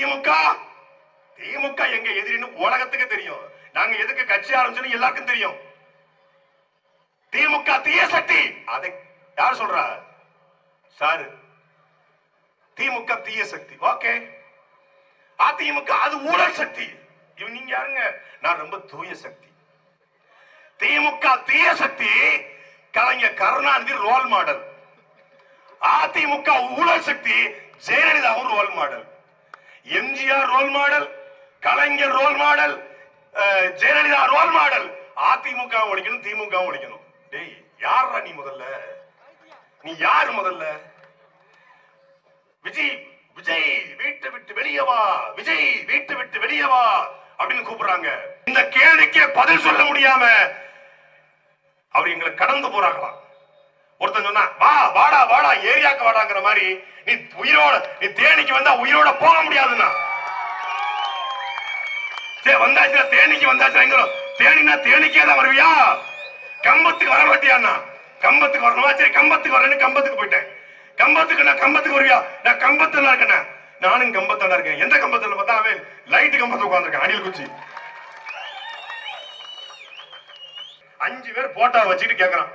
திமுக திமுக எங்க எதிரின்னு உலகத்துக்கு தெரியும். நாங்க எதுக்கு கட்சி ஆரம்பிச்சோன்னு எல்லாருக்கும் தெரியும். திமுக தீய சக்தி. அதை யார் சொல்றா? சார், திமுக தீய சக்தி. ஓகே. அதிமுக அது ஊழல் சக்தி. இவன் நீங்க யாருங்க? நான் ரொம்ப தூய சக்தி. திமுக தீய சக்தி. Kalaignar Karunanidhi role model. அதிமுக ஊழல் சக்தி. Jayalalithaa role model. MGR role model, Kalaignar role model, Jayalalithaa role model. AIADMK ஒழிக்கணும், திமுக ஒழிக்கணும். டேய், யாரா நீ? முதல்ல நீ யாரு? முதல்ல விஜய் விஜய் வீட்டை விட்டு வெளியே வா, விஜய் வீட்டை விட்டு வெளியே வா அப்படின்னு கூப்பிடுறாங்க. இந்த கேள்விக்கு பதில் சொல்ல முடியாம அவர் எங்களை கடந்து போறாங்களாம். ஒருத்தன் சொன்னா வா வாடா வாடா ஏரியாக்கு வாடாங்கிற மாதிரி, நீ உயிரோட நீ தேனிக்கு வந்தா உயிரோட போக முடியாதுன்னா. சரி வந்தாச்சுன்னா தேனிக்கு வந்தாச்சுன்னா தேனினா தேனிக்கே தான் வருவியா? கம்பத்துக்கு வர மாட்டியான்னா? கம்பத்துக்கு வரணுமா? சரி கம்பத்துக்கு வரேன்னு கம்பத்துக்கு போயிட்டேன். கம்பத்துக்கு நான் கம்பத்துக்கு வருவியா? நான் கம்பத்துல இருக்கேன். நானும் கம்பத்துல இருக்கேன். எந்த கம்பத்துல பார்த்தா அவன் லைட் கம்பத்துல உட்கார்ந்துருக்கேன், அணில் குச்சி. 5 பேர் போட்டோ வச்சுட்டு கேட்கறான்,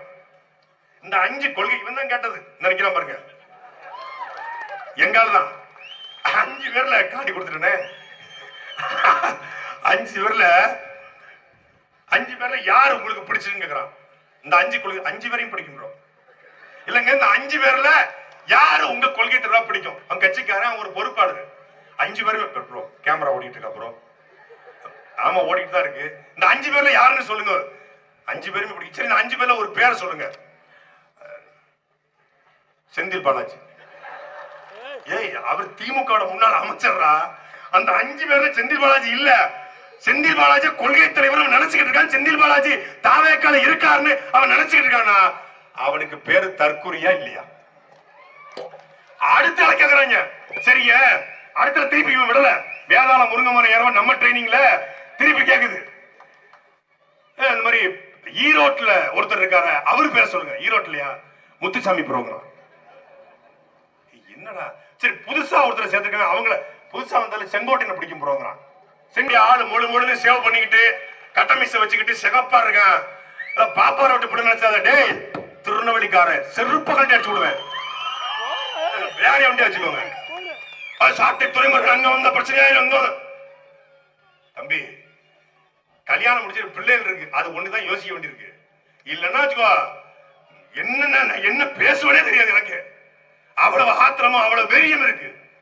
இந்த 5 கொள்கை இவன் தான் கேட்டது நினைக்கிறான் பாருங்க. எங்கால்தான் 5 பேர்ல காட்டி கொடுத்துட்டேனே. 5 பேர்ல யாரு உங்களுக்கு பிடிச்சதுன்னு கேட்கறான். இந்த 5 கொள்கை 5 பேரையும் பிடிக்கும் இல்லங்க. இந்த 5 பேர்ல யாரு உங்க கொள்கை தெளிவா பிடிக்கும்? அவங்க கட்சிக்காரன் ஒரு பொறுப்பாளர். 5 பேருமே ப்ரோ கேமரா ஓடிட்டு இருக்கா ப்ரோ? ஆமா ஓடிட்டு தான் இருக்கு. இந்த 5 பேர்ல யாருன்னு சொல்லுங்க. 5 பேருமே பிடிக்கும். சரி இந்த 5 பேர்ல ஒரு பேரை சொல்லுங்க. செந்தில் பாலாஜி. ஏய், அவர் திமுக முன்னாள் அமைச்சர்ரா. அந்த 5 பேர்ல செந்தில் பாலாஜி இல்ல. செந்தில் பாலாஜி கொள்கை தலைவர் நினைச்சுக்கிட்டு இருக்கான். செந்தில் பாலாஜி தாவேக்கால இருக்காருன்னு அவன் நினைச்சுக்கிட்டு இருக்கானா? அவனுக்கு பேரு தற்குறியா இல்லையா? அடுத்த கேக்குறாங்க. சரிங்க, அடுத்த திருப்பி இவன் விடல. வேதாள முருங்கமரம் ஏறவன் நம்ம ட்ரைனிங்ல திருப்பி கேக்குது. இந்த மாதிரி ஈரோட்ல ஒருத்தர் இருக்காரு, அவரு பேர் சொல்லுங்க. ஈரோட்லயா? முத்துசாமி ப்ரோக்ராம். என்னடா? சரி புதுசா ஒருத்தர் சேர்த்துருக்காங்க. அவங்கள புதுசா வந்தாலும் செங்கோட்டையனை பிடிக்கும் ப்ரோக்ராம். செங்கி ஆளு முழு சேவ் பண்ணிக்கிட்டு கட்டமிச வச்சுக்கிட்டு சிகப்பா இருக்கான். பாப்பார விட்டு பிடி நினைச்சாத. டேய் திருநெல்வேலிக்கார செருப்ப கட்டி அடிச்சு விடுவேன். வேற வண்டி வச்சுக்கோங்க. சாட்டை துறைமுறை அங்க வந்த பிரச்சனையா அங்க. தம்பி கல்யாணம் முடிச்சு பிள்ளைகள் இருக்கு, அது ஒண்ணுதான் யோசிக்க வேண்டியிருக்கு. இல்லன்னா வச்சுக்கோ என்ன பேசுவனே தெரியாது எனக்கு. அவ்வளவு ஆத்திரமும் அவ்வளவு வெறியும் இருக்கு.